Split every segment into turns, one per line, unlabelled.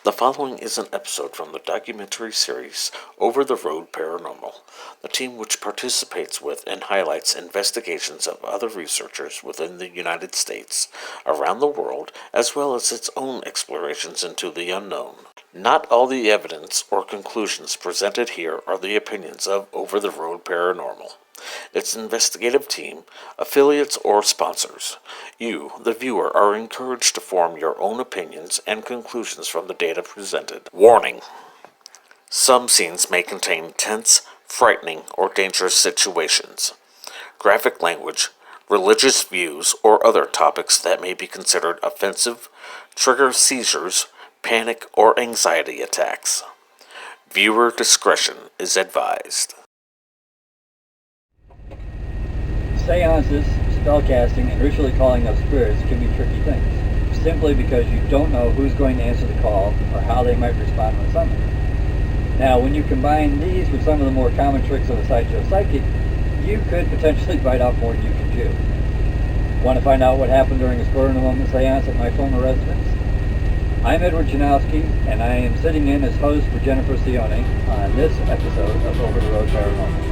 The following is an episode from the documentary series Over the Road Paranormal, the team which participates with and highlights investigations of other researchers within the United States, around the world, as well as its own explorations into the unknown. Not all the evidence or conclusions presented here are the opinions of Over the Road Paranormal, its investigative team, affiliates, or sponsors. You, the viewer, are encouraged to form your own opinions and conclusions from the data presented. Warning! Some scenes may contain tense, frightening, or dangerous situations, graphic language, religious views, or other topics that may be considered offensive, trigger seizures, panic, or anxiety attacks. Viewer discretion is advised.
Seances, spellcasting, and ritually calling up spirits can be tricky things, simply because you don't know who's going to answer the call or how they might respond when summoned. Now, when you combine these with some of the more common tricks of a sideshow psychic, you could potentially bite off more than you can chew. Want to find out what happened during a spur of the moment seance at my former residence? I'm Edward Janowski, and I am sitting in as host for Jennifer Cione on this episode of Over the Road Paranormal.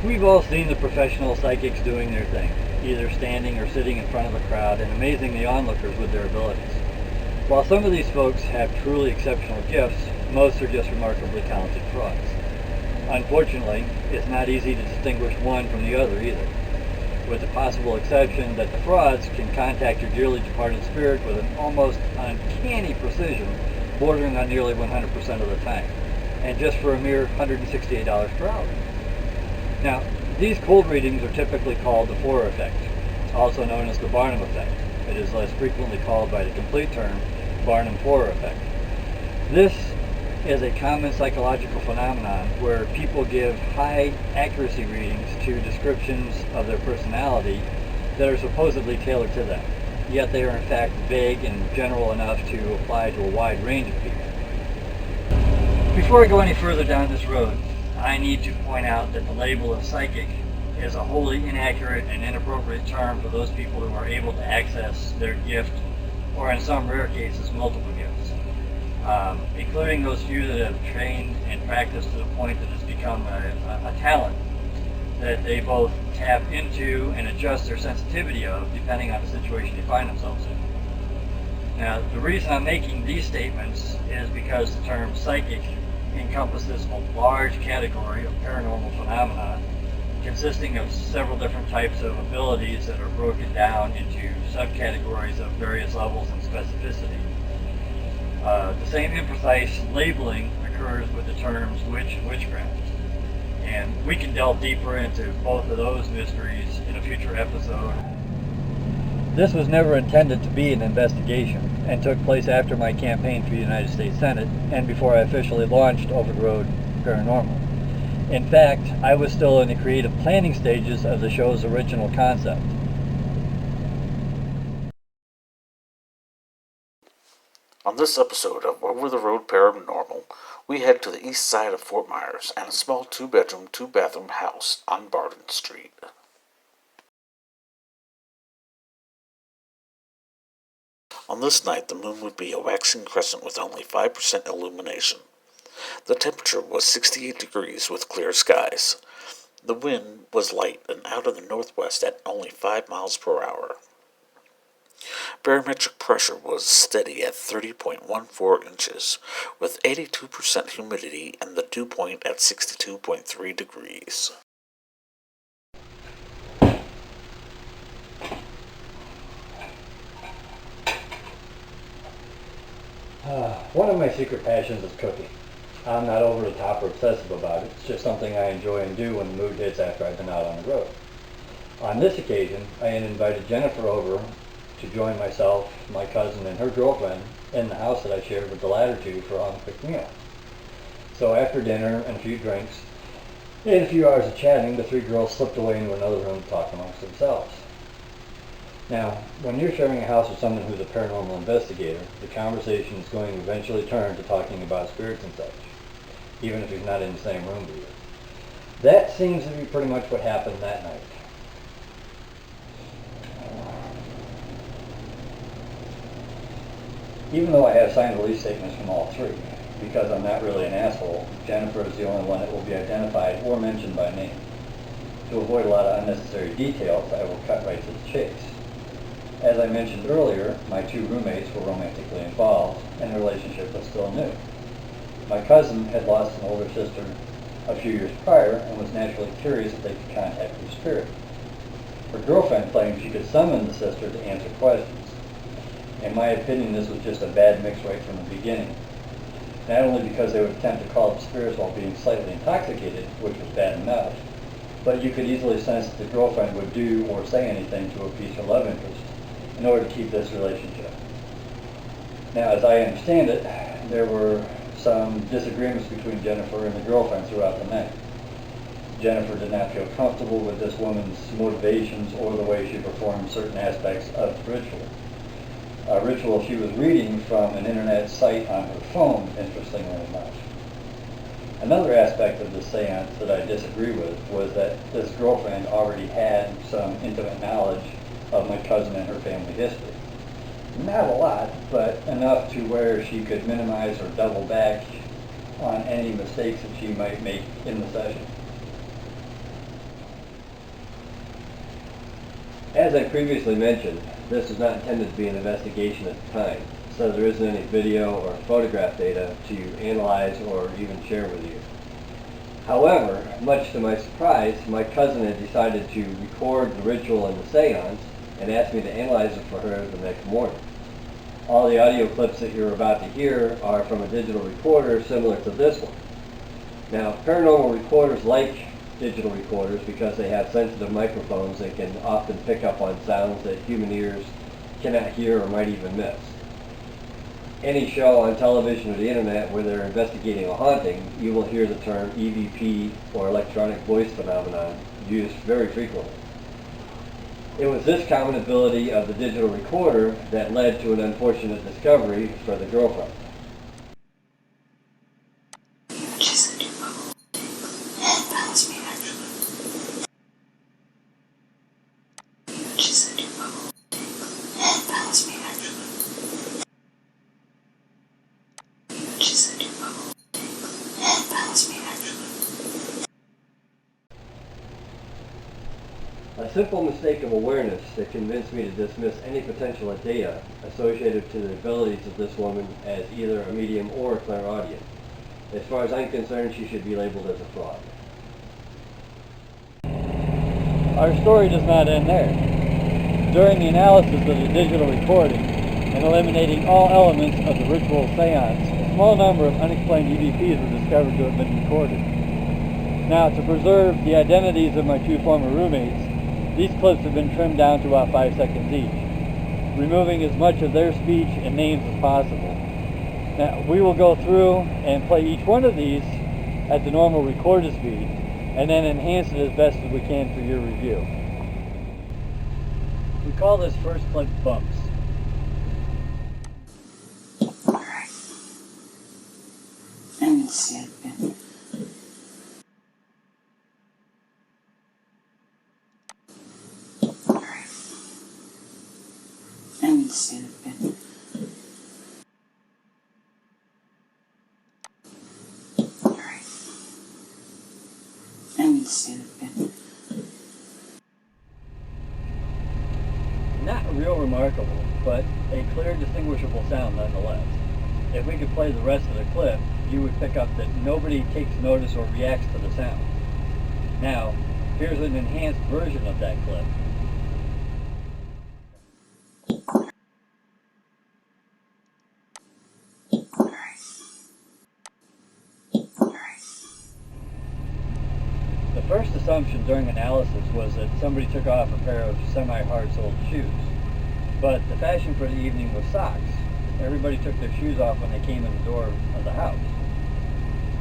We've all seen the professional psychics doing their thing, either standing or sitting in front of a crowd and amazing the onlookers with their abilities. While some of these folks have truly exceptional gifts, most are just remarkably talented frauds. Unfortunately, it's not easy to distinguish one from the other either, with the possible exception that the frauds can contact your dearly departed spirit with an almost uncanny precision, bordering on nearly 100% of the time, and just for a mere $168 per hour. Now, these cold readings are typically called the Forer effect, also known as the Barnum effect. It is less frequently called by the complete term Barnum-Forer effect. This is a common psychological phenomenon where people give high accuracy readings to descriptions of their personality that are supposedly tailored to them, yet they are in fact vague and general enough to apply to a wide range of people. Before I go any further down this road, I need to point out that the label of psychic is a wholly inaccurate and inappropriate term for those people who are able to access their gift, or in some rare cases, multiple gifts, including those few that have trained and practiced to the point that it's become a talent that they both tap into and adjust their sensitivity of depending on the situation they find themselves in. Now, the reason I'm making these statements is because the term psychic encompasses a large category of paranormal phenomena consisting of several different types of abilities that are broken down into subcategories of various levels and specificity. The same imprecise labeling occurs with the terms witch and witchcraft, and we can delve deeper into both of those mysteries in a future episode. This was never intended to be an investigation and took place after my campaign for the United States Senate and before I officially launched Over the Road Paranormal. In fact, I was still in the creative planning stages of the show's original concept.
On this episode of Over the Road Paranormal, we head to the east side of Fort Myers and a small 2-bedroom, 2-bathroom house on Barden Street. On this night, the moon would be a waxing crescent with only 5% illumination. The temperature was 68 degrees with clear skies. The wind was light and out of the northwest at only 5 miles per hour. Barometric pressure was steady at 30.14 inches, with 82% humidity and the dew point at 62.3 degrees.
One of my secret passions is cooking. I'm not over the top or obsessive about it. It's just something I enjoy and do when the mood hits after I've been out on the road. On this occasion, I had invited Jennifer over to join myself, my cousin, and her girlfriend in the house that I shared with the latter two for a quick meal. So after dinner and a few drinks, and a few hours of chatting, the three girls slipped away into another room to talk amongst themselves. Now, when you're sharing a house with someone who's a paranormal investigator, the conversation is going to eventually turn to talking about spirits and such, even if he's not in the same room with you. That seems to be pretty much what happened that night. Even though I have signed release statements from all three, because I'm not really an asshole, Jennifer is the only one that will be identified or mentioned by name. To avoid a lot of unnecessary details, I will cut right to the chase. As I mentioned earlier, my two roommates were romantically involved, and the relationship was still new. My cousin had lost an older sister a few years prior and was naturally curious if they could contact her spirit. Her girlfriend claimed she could summon the sister to answer questions. In my opinion, this was just a bad mix right from the beginning. Not only because they would attempt to call up spirits while being slightly intoxicated, which was bad enough, but you could easily sense that the girlfriend would do or say anything to appease her love interest in order to keep this relationship. Now, as I understand it, there were some disagreements between Jennifer and the girlfriend throughout the night. Jennifer did not feel comfortable with this woman's motivations or the way she performed certain aspects of the ritual. A ritual she was reading from an internet site on her phone, interestingly enough. Another aspect of the seance that I disagree with was that this girlfriend already had some intimate knowledge of my cousin and her family history. Not a lot, but enough to where she could minimize or double back on any mistakes that she might make in the session. As I previously mentioned, this is not intended to be an investigation at the time, so there isn't any video or photograph data to analyze or even share with you. However, much to my surprise, my cousin had decided to record the ritual in the seance and asked me to analyze it for her the next morning. All the audio clips that you're about to hear are from a digital recorder similar to this one. Now, paranormal recorders like digital recorders because they have sensitive microphones that can often pick up on sounds that human ears cannot hear or might even miss. Any show on television or the internet where they're investigating a haunting, you will hear the term EVP or electronic voice phenomenon used very frequently. It was this common ability of the digital recorder that led to an unfortunate discovery for the girlfriend. A simple mistake of awareness that convinced me to dismiss any potential data associated to the abilities of this woman as either a medium or a clairaudient. As far as I'm concerned, she should be labeled as a fraud. Our story does not end there. During the analysis of the digital recording and eliminating all elements of the ritual seance, a small number of unexplained EVPs were discovered to have been recorded. Now, to preserve the identities of my two former roommates, these clips have been trimmed down to about 5 seconds each, removing as much of their speech and names as possible. Now, we will go through and play each one of these at the normal recorder speed, and then enhance it as best as we can for your review. We call this first clip bumps.
Alright. I'm gonna see it again. Alright. I'm gonna see it again. Alright. I'm gonna see it again.
Not real remarkable, but a clear, distinguishable sound nonetheless. If we could play the rest of the clip, you would pick up that nobody takes notice or reacts to the sound. Now, here's an enhanced version of that clip. The first assumption during analysis was that somebody took off a pair of semi-hard-soled shoes. But the fashion for the evening was socks. Everybody took their shoes off when they came in the door of the house.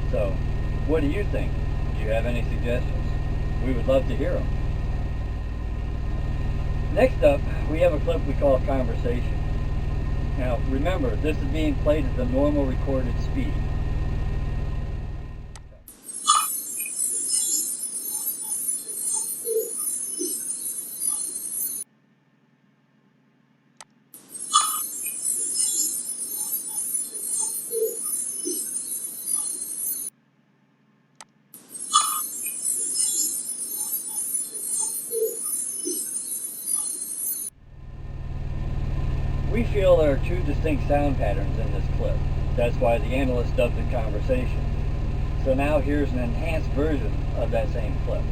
So, what do you think? Do you have any suggestions? We would love to hear them. Next up, we have a clip we call Conversation. Now, remember, this is being played at the normal recorded speed. We feel there are two distinct sound patterns in this clip. That's why the analyst dubbed it Conversation. So now here's an enhanced version of that same clip.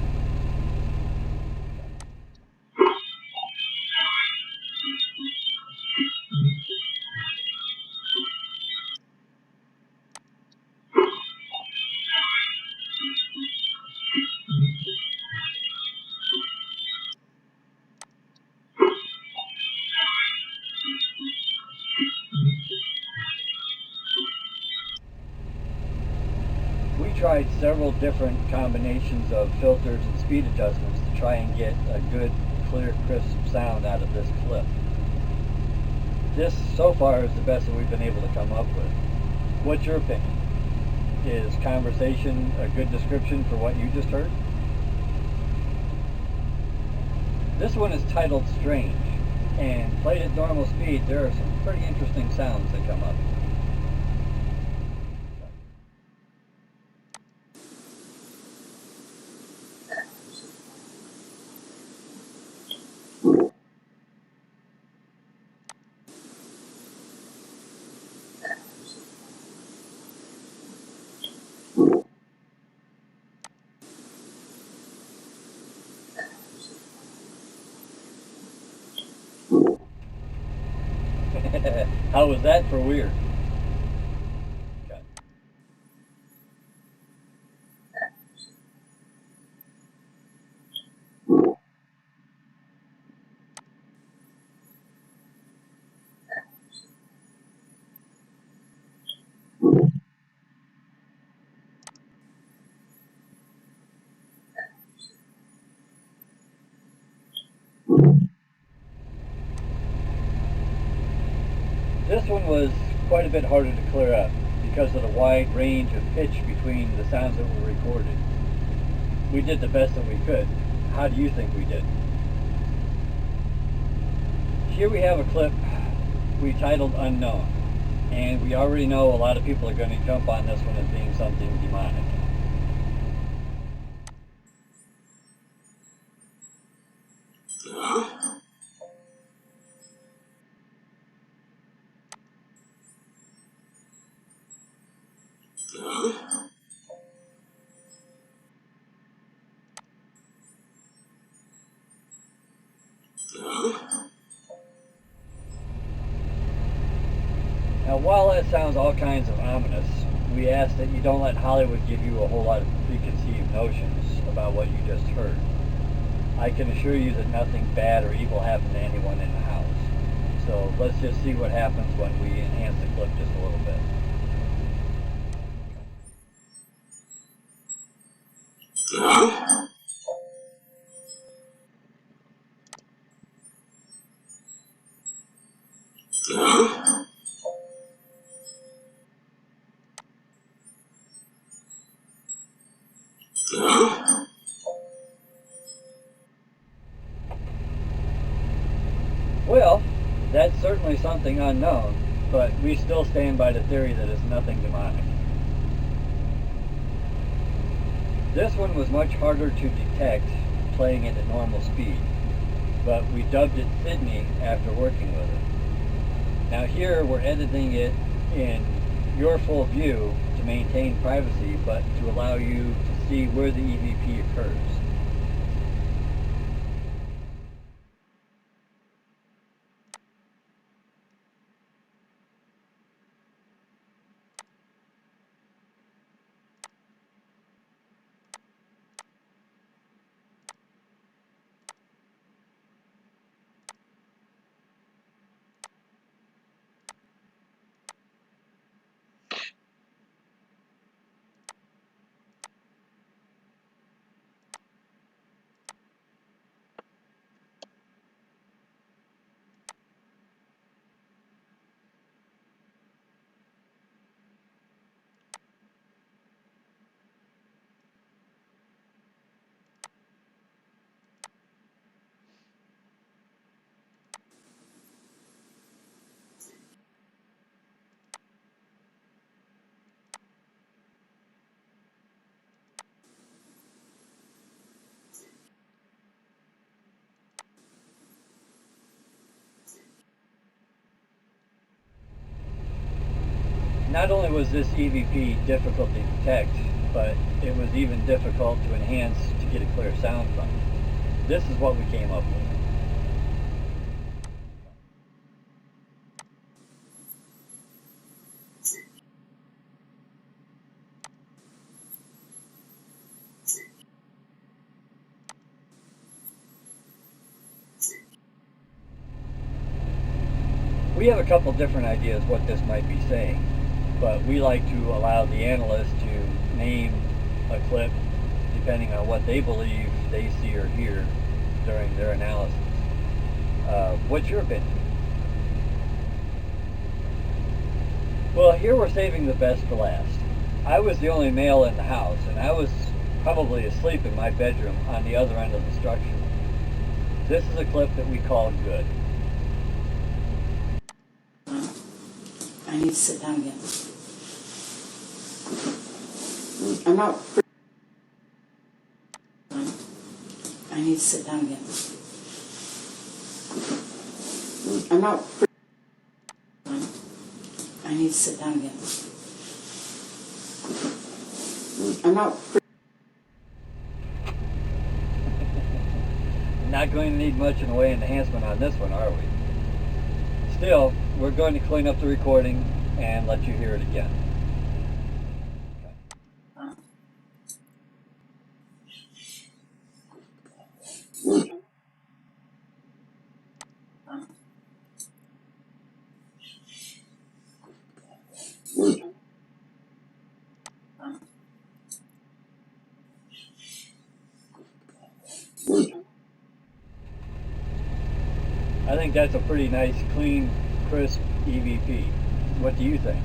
We tried several different combinations of filters and speed adjustments to try and get a good, clear, crisp sound out of this clip. This, so far, is the best that we've been able to come up with. What's your opinion? Is Conversation a good description for what you just heard? This one is titled Strange, and played at normal speed, there are some pretty interesting sounds that come up. How was that for weird? Okay. This one was quite a bit harder to clear up because of the wide range of pitch between the sounds that were recorded. We did the best that we could. How do you think we did? Here we have a clip we titled Unknown, and we already know a lot of people are going to jump on this one as being something demonic. Now, while that sounds all kinds of ominous, we ask that you don't let Hollywood give you a whole lot of preconceived notions about what you just heard. I can assure you that nothing bad or evil happened to anyone in the house. So let's just see what happens when we enhance the clip just a little bit. Well, that's certainly something unknown, but we still stand by the theory that it's nothing demonic. This one was much harder to detect playing it at normal speed, but we dubbed it Sydney after working with it. Now here we're editing it in your full view to maintain privacy, but to allow you to see where the EVP occurs. Not only was this EVP difficult to detect, but it was even difficult to enhance to get a clear sound from. This is what we came up with. We have a couple different ideas what this might be saying, but we like to allow the analyst to name a clip depending on what they believe they see or hear during their analysis. What's your opinion? Well, here we're saving the best for last. I was the only male in the house, and I was probably asleep in my bedroom on the other end of the structure. This is a clip that we call good.
I need to sit down again. I'm not. I need to sit down again. I'm not. I need to sit down again. I'm not.
Not going to need much in the way of enhancement on this one, are we? Still, we're going to clean up the recording and let you hear it again. I think that's a pretty nice, clean, crisp EVP. What do you think?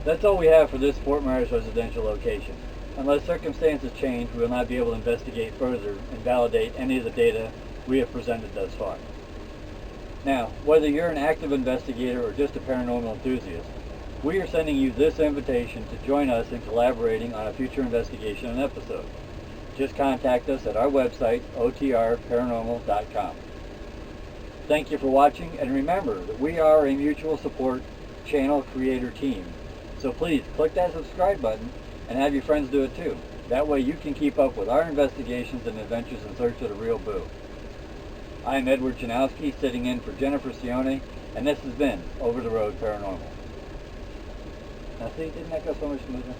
That's all we have for this Fort Myers residential location. Unless circumstances change, we will not be able to investigate further and validate any of the data we have presented thus far. Now, whether you're an active investigator or just a paranormal enthusiast, we are sending you this invitation to join us in collaborating on a future investigation and episode. Just contact us at our website, otrparanormal.com. Thank you for watching, and remember that we are a mutual support channel creator team. So please click that subscribe button and have your friends do it too. That way you can keep up with our investigations and adventures in search of the real boo. I'm Edward Janowski, sitting in for Jennifer Sione, and this has been Over the Road Paranormal. Now see, didn't that go so much smoother?